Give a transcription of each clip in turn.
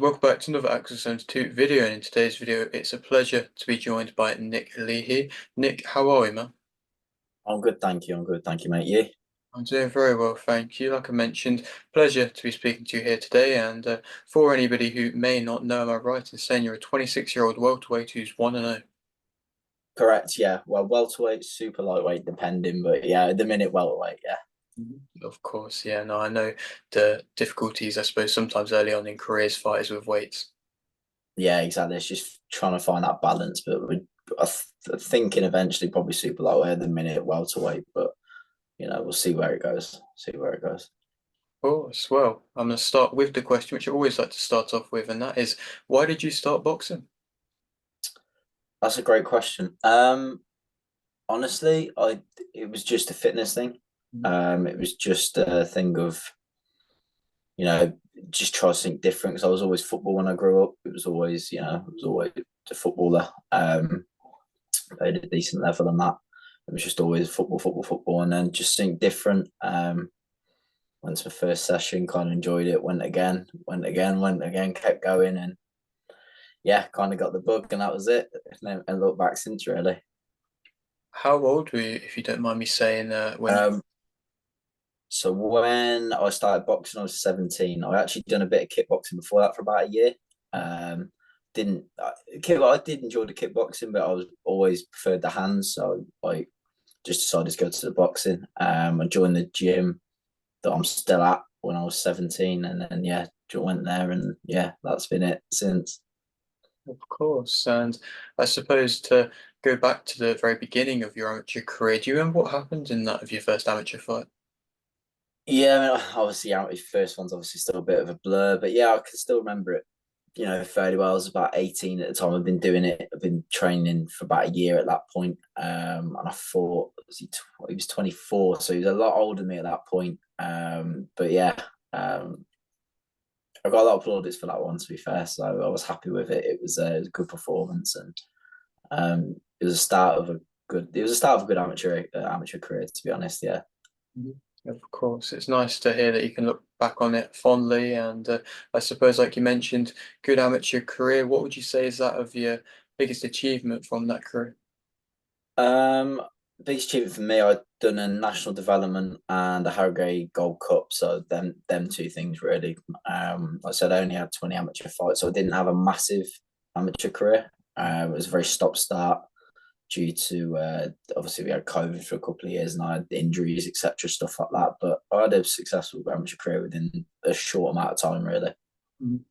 welcome back to another Axel 72 video, and in today's video it's a pleasure to be joined by Nick Leahy. Nick, how are you, man? I'm good, thank you. I'm good, thank you, mate. You? I'm doing very well, thank you. Like I mentioned, pleasure to be speaking to you here today, and for anybody who may not know, am I right in saying you're a 26-year-old welterweight who's 1-0? Correct, yeah. Well, welterweight, super lightweight, depending, but yeah, at the minute, welterweight, yeah. Of course, yeah, no, I know the difficulties, I suppose, sometimes early on in careers, fighters with weights. Yeah, exactly. It's just trying to find that balance, but thinking eventually probably super lightweight at the minute, welterweight, but we'll see where it goes. See where it goes. Of course, well, I'm going to start with the question which I always like to start off with, and that is, why did you start boxing? That's a great question. Honestly, I it was just a fitness thing. It was just a thing of you know, just try something different because I was always football when I grew up. It was always, it was always a footballer. Played at a decent level and that. It was just always football, football, football, and then just something different. Went to my first session, kind of enjoyed it. Went again, went again, went again, kept going, and yeah, kind of got the bug, and that was it. And look back since really. How old were you, if you don't mind me saying, when you... Um, so when I started boxing, I was 17. I actually done a bit of kickboxing before that for about a year. Um, didn't I did enjoy the kickboxing, but I was always preferred the hands, so I just decided to go to the boxing. I joined the gym that I'm still at when I was 17, and then yeah, went there, and yeah, that's been it since. Of course, and I suppose to go back to the very beginning of your amateur career, do you remember what happened in that of your first amateur fight? Yeah, I mean, obviously, my first one's obviously still a bit of a blur, but yeah, I can still remember it. Fairly well. I was about 18 at the time. I've been doing it. I've been training for about a year at that point. And I thought he was 24, so he was a lot older than me at that point. But yeah, um, I got a lot of plaudits for that one. To be fair, so I was happy with it. It was a good performance, and it was a start of a good. It was a start of a good amateur career. To be honest, yeah. Mhm. Of course, it's nice to hear that you can look back on it fondly, and I suppose, like you mentioned, good amateur career. What would you say is that of your biggest achievement from that career? Um, Biggest achievement for me, I'd done a national development and a Harrogate Gold Cup. So them two things really. Like I said, I only had 20 amateur fights, so I didn't have a massive amateur career. It was a very stop start due to obviously we had COVID for a couple of years and I had injuries, etc., stuff like that. But I had a successful amateur career within a short amount of time, really. Mhm.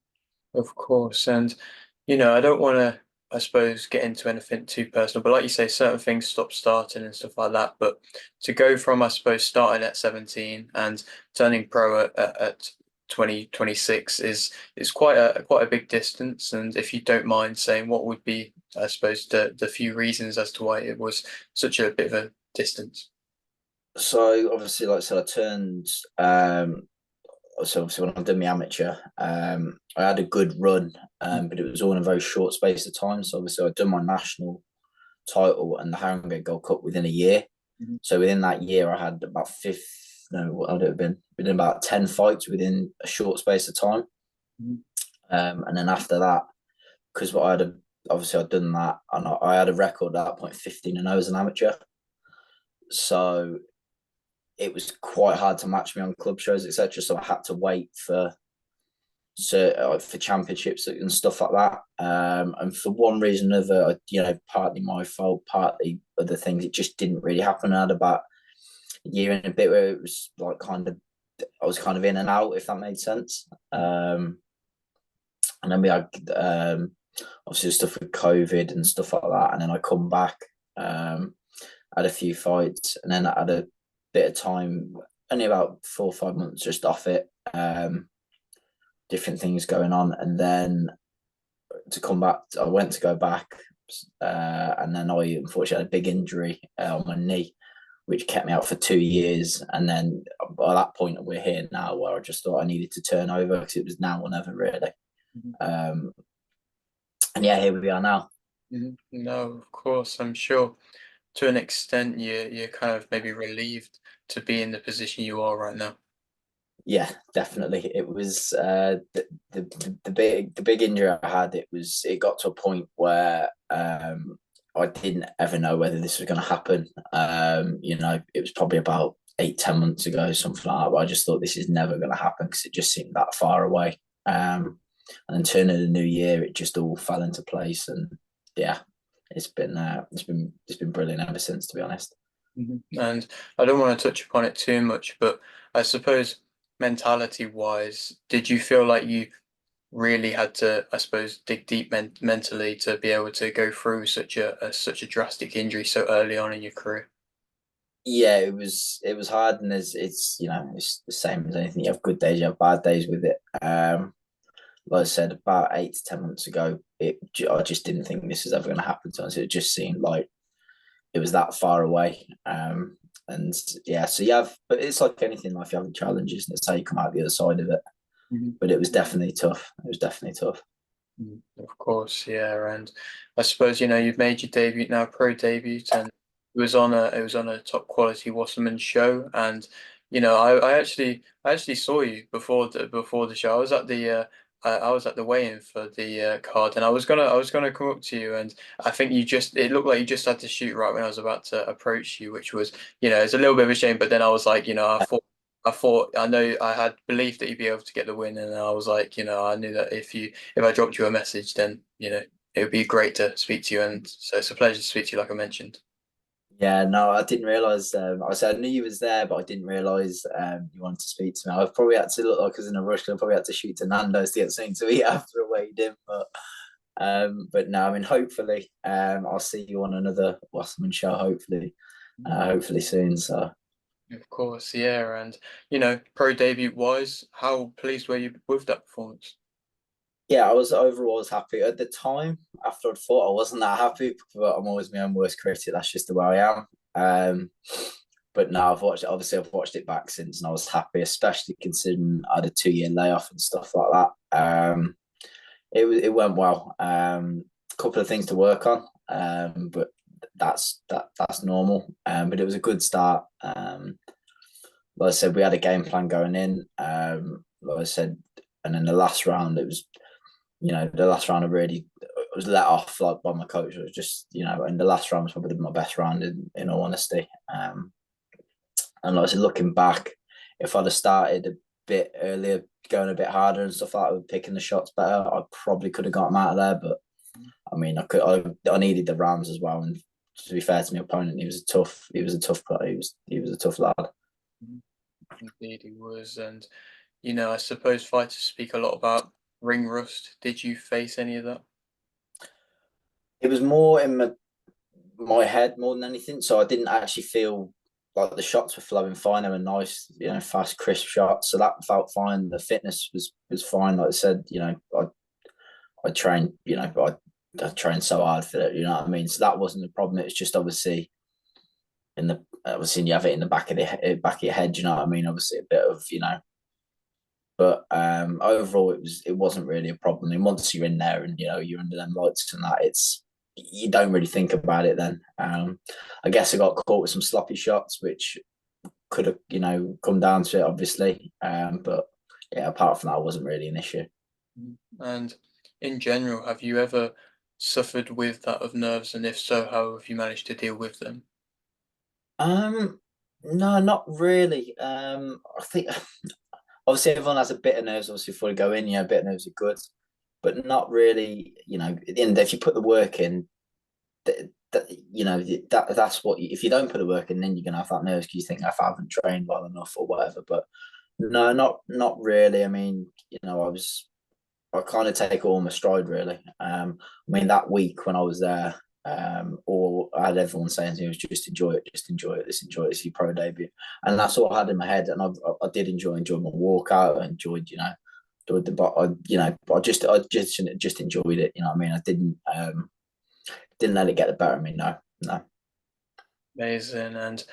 Of course, and I don't want to, I suppose, get into anything too personal, but like you say, certain things stop starting and stuff like that. But to go from, I suppose, starting at 17 and turning pro at 2026 is quite a big distance. And if you don't mind saying, what would be, I suppose, the few reasons as to why it was such a bit of a distance? So obviously, like I said, I turned so obviously when I did my amateur, I had a good run, but it was all in a very short space of time. So obviously I'd done my national title and the Harrogate Gold Cup within a year. Mhm. So within that year, I had about no, what would it have been? Within about 10 fights within a short space of time. Mhm. And then after that, because what I had, obviously I'd done that, and I had a record at that point, 15-0 as an amateur. So it was quite hard to match me on club shows, etc. So I had to wait for championships and stuff like that. And for one reason or another, partly my fault, partly other things, it just didn't really happen. I had about a year and a bit where it was like I was kind of in and out, if that made sense. And then we had obviously stuff with COVID and stuff like that. And then I come back, had a few fights, and then I had a bit of time, only about 4 or 5 months just off it. Different things going on, and then to come back, I went to go back, and then I unfortunately had a big injury on my knee, which kept me out for 2 years. And then by that point, we're here now, where I just thought I needed to turn over because it was now or never, really. Mhm. Um, and yeah, here we are now. Mhm. No, of course, I'm sure to an extent you're kind of maybe relieved to be in the position you are right now. Yeah, definitely. It was the big injury I had. It got to a point where I didn't ever know whether this was going to happen. It was probably about 8, 10 months ago, something like that. But I just thought this is never going to happen because it just seemed that far away. And then turning the new year, it just all fell into place, and yeah, it's been brilliant ever since, to be honest. Mhm. And I don't want to touch upon it too much, but I suppose mentality wise, did you feel like you really had to, I suppose, dig deep mentally to be able to go through such a drastic injury so early on in your career? Yeah, it was hard, and it's the same as anything. You have good days, you have bad days with it. Like I said, about 8 to 10 months ago, I just didn't think this was ever going to happen to us. It just seemed like it was that far away. And yeah, so you have, but it's like anything in life, you have the challenges, and it's how you come out the other side of it. Mhm. But it was definitely tough. It was definitely tough. Of course, yeah, and I suppose you've made your debut now, pro debut, and it was on a top quality Wasserman show, and I actually saw you before the show. I was at the weigh-in for the card, and I was gonna come up to you, and I think it looked like you just had to shoot right when I was about to approach you, which was it's a little bit of a shame, but then I was like, I thought I know I had belief that you'd be able to get the win, and I was like, I knew that if I dropped you a message, then it would be great to speak to you, and so it's a pleasure to speak to you, like I mentioned. Yeah, no, I didn't realize. I said I knew you was there, but I didn't realize you wanted to speak to me. I probably had to look like I was in a rush. I probably had to shoot to Nando's to get something to eat after a weighed in. But no, I mean, hopefully, I'll see you on another Wasserman show. Hopefully soon. So Of course, yeah, and pro debut wise, how pleased were you with that performance? yeah, I was overall was happy at the time. After I'd fought, I wasn't that happy, but I'm always my own worst critic. That's just the way I am. But no, I've watched it. Obviously, I've watched it back since, and I was happy, especially considering I had a 2 year layoff and stuff like that. It went well. A couple of things to work on, but that's normal. But it was a good start. Like I said, we had a game plan going in. Like I said, and in the last round, the last round I really was let off like by my coach. It was just, and the last round was probably my best round in all honesty. And like I said, looking back, if I'd have started a bit earlier, going a bit harder and stuff like that, with picking the shots better, I probably could have got him out of there. But I mean, I needed the rounds as well. And to be fair to my opponent, he was a tough player. He was a tough lad. Indeed, he was, and I suppose fighters speak a lot about ring rust. Did you face any of that? It was more in my head more than anything. So I didn't actually feel like the shots were flowing fine. They were nice, fast, crisp shots. So that felt fine. The fitness was fine. Like I said, I trained, I trained so hard for it. You know what I mean? So that wasn't the problem. It was just obviously obviously you have it in the back of your head. You know what I mean? Obviously a bit of But overall, it wasn't really a problem. And once you're in there and you're under them lights and that, you don't really think about it then. I guess I got caught with some sloppy shots, which could have come down to it, obviously. But yeah, apart from that, it wasn't really an issue. And in general, have you ever suffered with that of nerves? And if so, how have you managed to deal with them? Um, no, not really. I think obviously everyone has a bit of nerves obviously before they go in. Yeah, a bit of nerves are good, but not really. At the end, if you put the work in, that's what if you don't put the work in, then you're gonna have that nerves because you think if I haven't trained well enough or whatever. But no, not really. I mean, I kind of take it all in my stride really. I mean that week when I was there, or I had everyone saying to me, just enjoy it, enjoy it, this is your pro debut, and that's all I had in my head. And I did enjoy my walkout. I enjoyed, enjoyed the, but I just enjoyed it. You know what I mean? I didn't let it get the better of me. No, no. Amazing. And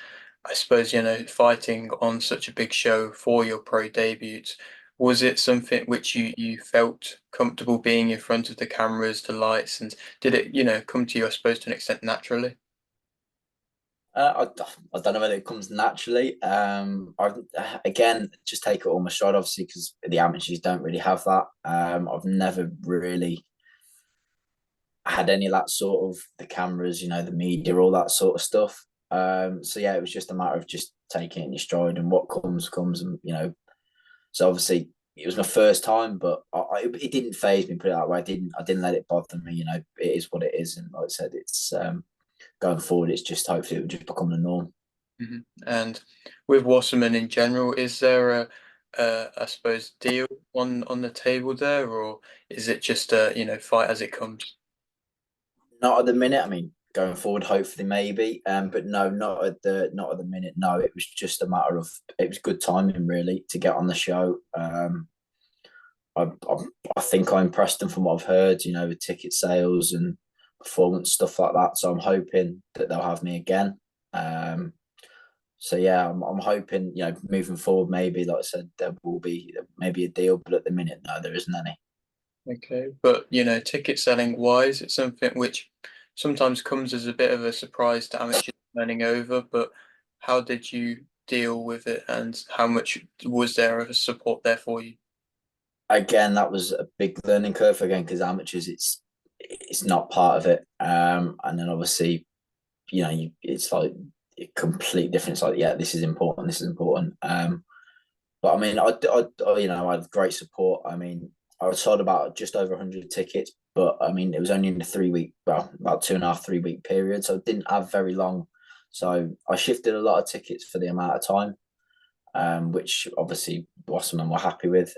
I suppose, fighting on such a big show for your pro debut, was it something which you felt comfortable being in front of the cameras, the lights, and did it, come to you, I suppose, to an extent naturally? I don't know whether it comes naturally. I've again just take it all my stride, obviously, because the amateurs don't really have that. I've never really had any of that sort of the cameras, the media, all that sort of stuff. So yeah, it was just a matter of just taking it in your stride, and what comes comes, and So obviously it was my first time, but it didn't phase me. Put it that way. I didn't let it bother me. It is what it is, and like I said, it's going forward. It's just hopefully it will just become the norm. And with Wasserman in general, is there I suppose, deal on the table there, or is it just a fight as it comes? Not at the minute. I mean, going forward, hopefully maybe. But no, not at the minute. No, it was just a matter of it was good timing really to get on the show. I I think I impressed them from what I've heard. With ticket sales and performance stuff like that. So I'm hoping that they'll have me again. Um, so yeah, I'm hoping moving forward maybe like I said there will be maybe a deal, but at the minute no, there isn't any. Okay, but ticket selling wise, it's something which sometimes comes as a bit of a surprise to amateurs turning over. But how did you deal with it, and how much was there of a support there for you? Again, that was a big learning curve again because amateurs, it's not part of it. And then obviously, it's like a complete difference. Like, yeah, this is important. This is important. But I mean, I had great support. I mean, I sold about just over 100 tickets, but I mean, it was only in a 3 week, well, about 2.5, 3 week period. So I didn't have very long. So I shifted a lot of tickets for the amount of time, which obviously Wasserman were happy with.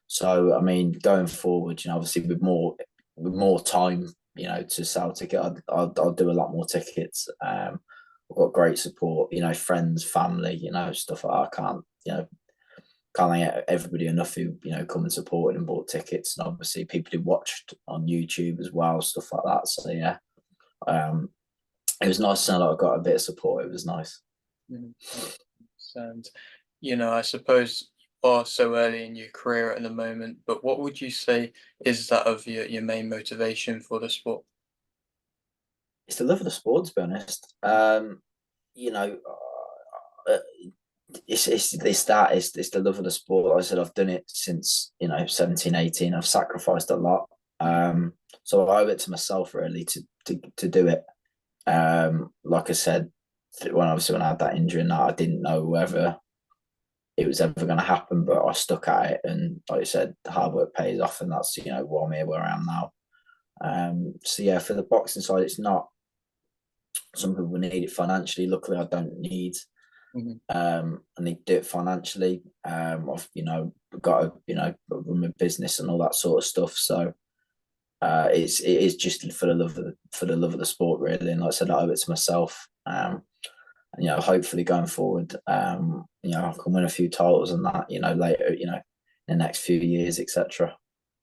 So I mean, going forward, obviously with more time, to sell ticket, I'll do a lot more tickets. I've got great support, friends, family, stuff like that. I can't thank everybody enough who come and supported and bought tickets, and obviously people who watched on YouTube as well, stuff like that. So yeah, um, it was nice to know that I got a bit of support. It was nice. Mhm. And I suppose you are so early in your career at the moment, but what would you say is that of your main motivation for the sport? It's the love of the sport, to be honest. You know, uh, it's the love of the sport. Like I said, I've done it since 17, 18. I've sacrificed a lot. So I owe it to myself really to do it. Like I said, when I had that injury and that, I didn't know whether it was ever going to happen, but I stuck at it, and like I said, hard work pays off, and that's why I'm here where I am now. So yeah, for the boxing side, it's not. Some people need it financially. Luckily, I don't need. Mhm. I need to do it financially. I've got to run my business and all that sort of stuff. So it is just for the love of the sport really. And like I said, I owe it to myself. And, hopefully going forward, I can win a few titles and that. Later, in the next few years, etc.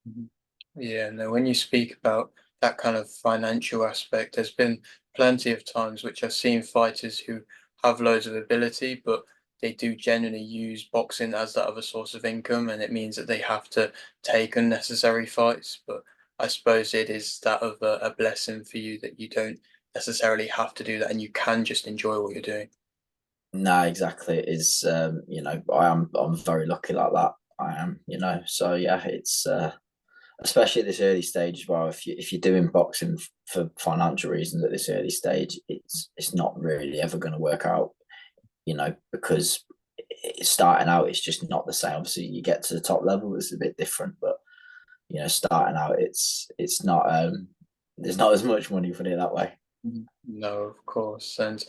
Mhm. Yeah, no, when you speak about that kind of financial aspect, there's been plenty of times which I've seen fighters who have loads of ability, but they do generally use boxing as that other source of income, and it means that they have to take unnecessary fights. But I suppose it is that of a blessing for you that you don't necessarily have to do that, and you can just enjoy what you're doing. No, exactly. It is I'm very lucky like that. I am, So yeah, it's especially at this early stage as well. If you're doing boxing for financial reasons at this early stage, it's not really ever going to work out, because starting out it's just not the same. Obviously, you get to the top level, it's a bit different, but starting out it's not there's not as much money, put it that way. No, of course. And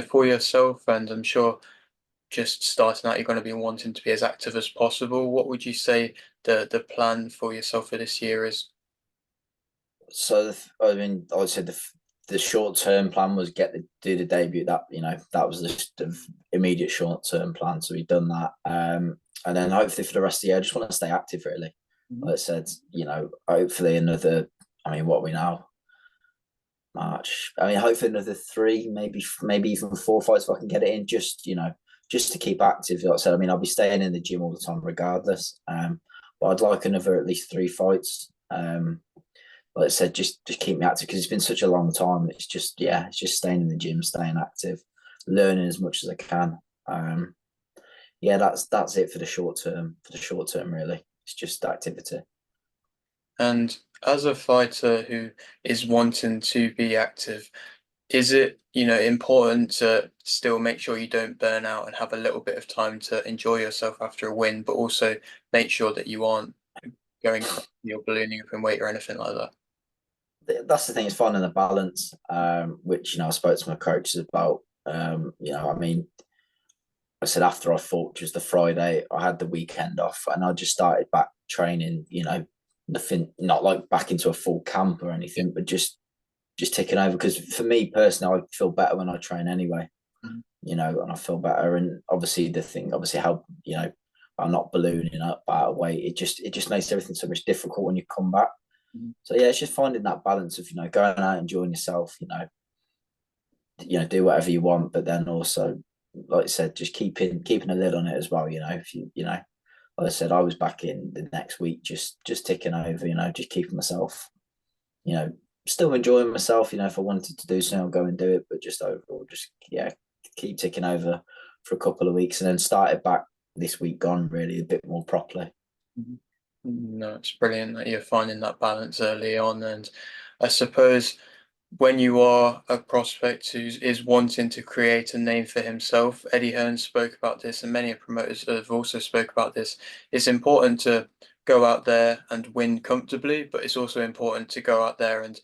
for yourself, and I'm sure just starting out, you're going to be wanting to be as active as possible. What would you say the plan for yourself for this year is? So I mean, I would say the short term plan was do the debut. That was the immediate short term plan. So we've done that, and then hopefully for the rest of the year, I just want to stay active. Really, Mhm. like I said, hopefully another. I mean, what are we now? March. I mean, hopefully another three, maybe even four fights if I can get it in. Just to keep active. Like I said, I mean, I'll be staying in the gym all the time regardless. But I'd like another at least three fights. like I said, just keep me active because it's been such a long time. It's just yeah, it's just staying in the gym, staying active, learning as much as I can. Um, yeah, that's it for the short term. For the short term, really, it's just activity. And as a fighter who is wanting to be active, is it, important to still make sure you don't burn out and have a little bit of time to enjoy yourself after a win, but also make sure that you aren't going crazy or ballooning up in weight or anything like that? That's the thing. It's finding a balance, which I spoke to my coaches about. I mean, I said after I fought just the Friday, I had the weekend off and I just started back training, nothing, not like back into a full camp or Yeah. anything, but just ticking over. Because for me personally, I feel better when I train anyway, Mhm. and I feel better. And obviously the thing, obviously how, I'm not ballooning up out of weight. It just makes everything so much difficult when you come back. Mhm. So yeah, it's just finding that balance of, going out, enjoying yourself, do whatever you want, but then also, like I said, just keeping a lid on it as well. If like I said, I was back in the next week, just ticking over. Just keeping myself, you know, still enjoying myself. If I wanted to do something, I'll go and do it, but just overall, just yeah, keep ticking over for a couple of weeks, and then started back this week gone really a bit more properly. Mhm. No, it's brilliant that you're finding that balance early on. And I suppose when you are a prospect who is wanting to create a name for himself, Eddie Hearn spoke about this, and many promoters have also spoke about this. It's important to go out there and win comfortably, but it's also important to go out there and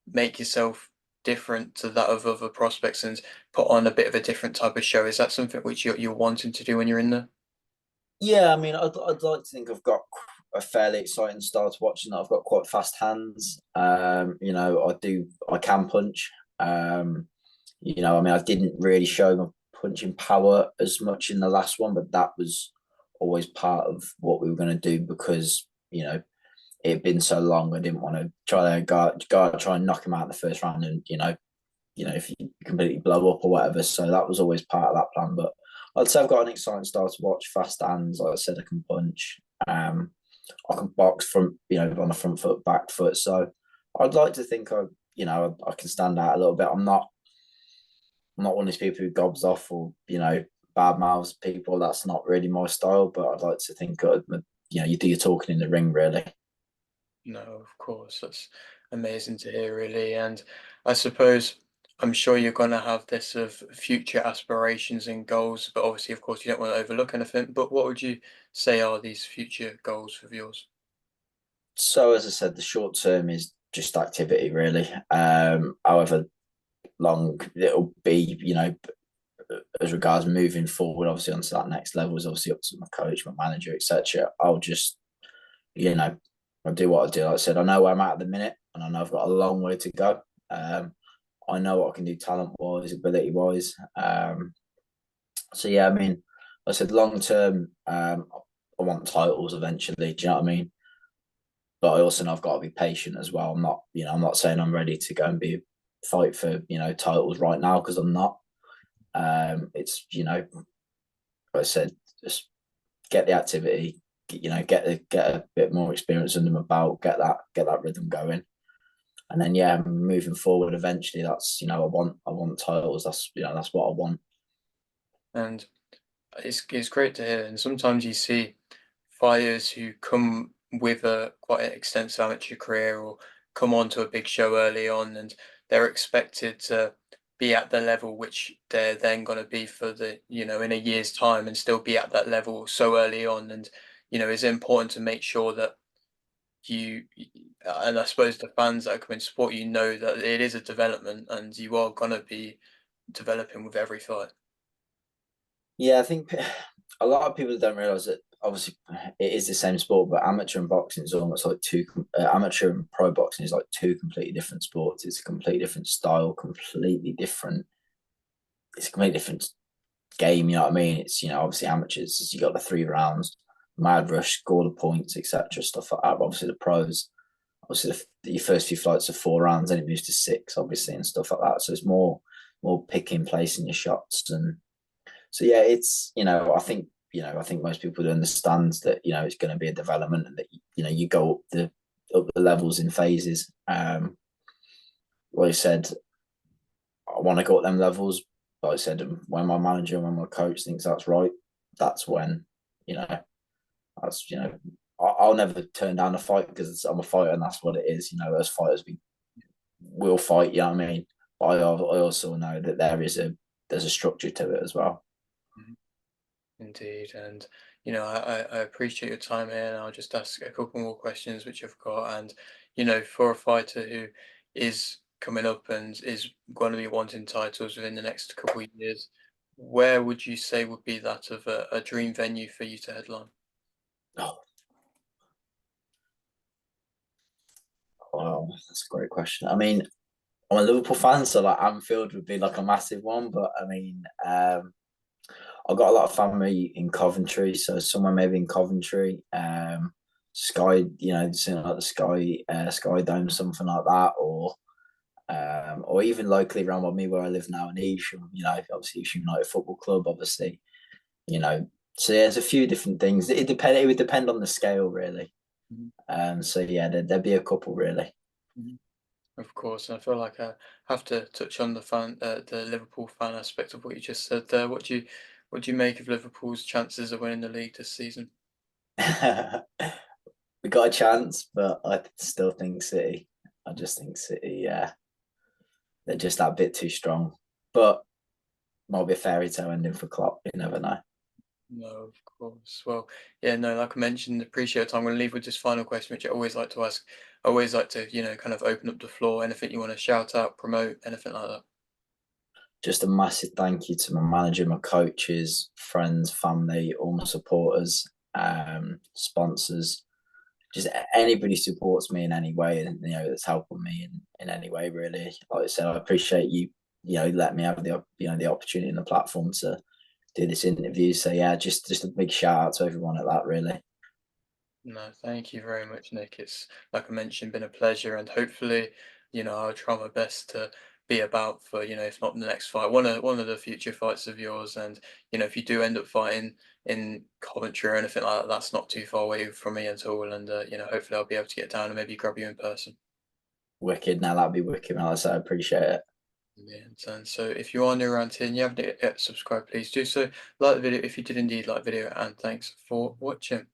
make yourself different to that of other prospects and put on a bit of a different type of show. Is that something which you're wanting to do when you're in there? Yeah, I mean, I'd like to think I've got a fairly exciting style to watching that. I've got quite fast hands. I can punch. I mean, I didn't really show my punching power as much in the last one, but that was always part of what we were going to do because, it had been so long. I didn't want to try to try and knock him out in the first round and, if you completely blow up or whatever. So that was always part of that plan. But I'd say I've got an exciting style to watch. Fast hands, like I said, I can punch. Um, I can box from on the front foot, back foot. So I'd like to think I can stand out a little bit. I'm not one of these people who gobs off or bad mouths people. That's not really my style. But I'd like to think you do your talking in the ring really. No, of course, that's amazing to hear, really. And I suppose I'm sure you're going to have this of future aspirations and goals, but obviously, of course, you don't want to overlook anything. But what would you say are these future goals of yours? So as I said, the short term is just activity really. However long it'll be, as regards moving forward, obviously onto that next level is obviously up to my coach, my manager, etc. I'll just, you know, I'll do what I do. Like I said, I know where I'm at the minute, and I know I've got a long way to go. I know what I can do talent wise, ability wise. So yeah, I mean, like I said long term, I want titles eventually. Do you know what I mean? But I also know I've got to be patient as well. I'm not saying I'm ready to go and be fight for titles right now because I'm not. It's like I said, just get the activity, get a bit more experience under my belt, get that rhythm going, and then yeah, moving forward. Eventually, that's I want titles. That's what I want. And it's great to hear. And sometimes you see fighters who come with a quite an extensive amateur career or come onto a big show early on, and they're expected to be at the level which they're then going to be for in a year's time and still be at that level so early on. And it's important to make sure that you and I suppose the fans that come in support that it is a development and you are going to be developing with every fight. Yeah, I think a lot of people don't realize that obviously it is the same sport, but amateur and boxing is almost like amateur and pro boxing is like two completely different sports. It's a completely different style, completely different. It's a completely different game. You know what I mean? It's obviously amateurs. You got the 3 rounds, mad rush, score the points, etc. Stuff like that. But obviously the pros, obviously your first few fights are 4 rounds, then it moves to six, obviously, and stuff like that. So it's more picking, placing your shots, and so yeah, it's I think most people understand that it's going to be a development and that you go up up the levels in phases. Like I said, I want to go up them levels. Like I said, when my manager and when my coach thinks that's right, that's when, you know, that's, I'll never turn down a fight because I'm a fighter and that's what it is. As fighters, we will fight, you know what I mean? But I also know that there's a structure to it as well. Mhm. Indeed, and I appreciate your time here, and I'll just ask a couple more questions which I've got. And for a fighter who is coming up and is going to be wanting titles within the next couple of years, where would you say would be that of a dream venue for you to headline? Oh, wow, that's a great question. I mean, I'm a Liverpool fan, so like Anfield would be like a massive one. But I mean, I've got a lot of family in Coventry, so somewhere maybe in Coventry, Sky, something like the Sky Dome, something like that, or even locally around by me where I live now in Evesham. Obviously Evesham United Football Club, obviously. You know, so yeah, there's a few different things. It would depend on the scale, really. Mhm. So yeah, there'd be a couple really. Mhm. Of course, and I feel like I have to touch on the Liverpool fan aspect of what you just said there. What do you make of Liverpool's chances of winning the league this season? We got a chance, but I still think City. I just think City, yeah, they're just that bit too strong. But might be a fairy tale ending for Klopp. You never know. No, of course. Well, yeah, no, like I mentioned, appreciate your time. I'm going to leave with this final question, which I always like to ask. I always like to, kind of open up the floor. Anything you want to shout out, promote, anything like that. Just a massive thank you to my manager, my coaches, friends, family, all my supporters, sponsors, just anybody supports me in any way, and that's helping me in any way. Really, like I said, I appreciate you. Let me have the opportunity and the platform to do this interview. So yeah, just a big shout out to everyone at that. Really, No, thank you very much, Nick. It's like I mentioned, been a pleasure, and hopefully, I'll try my best to be about for, if not the next fight, one of the future fights of yours. And if you do end up fighting in Coventry or anything like that, that's not too far away from me at all. And hopefully, I'll be able to get down and maybe grab you in person. wicked. Now that'd be wicked, man. I appreciate it. Yeah, and so if you are new around here and you haven't yet subscribed, please do so. Like the video if you did indeed like the video, and thanks for watching.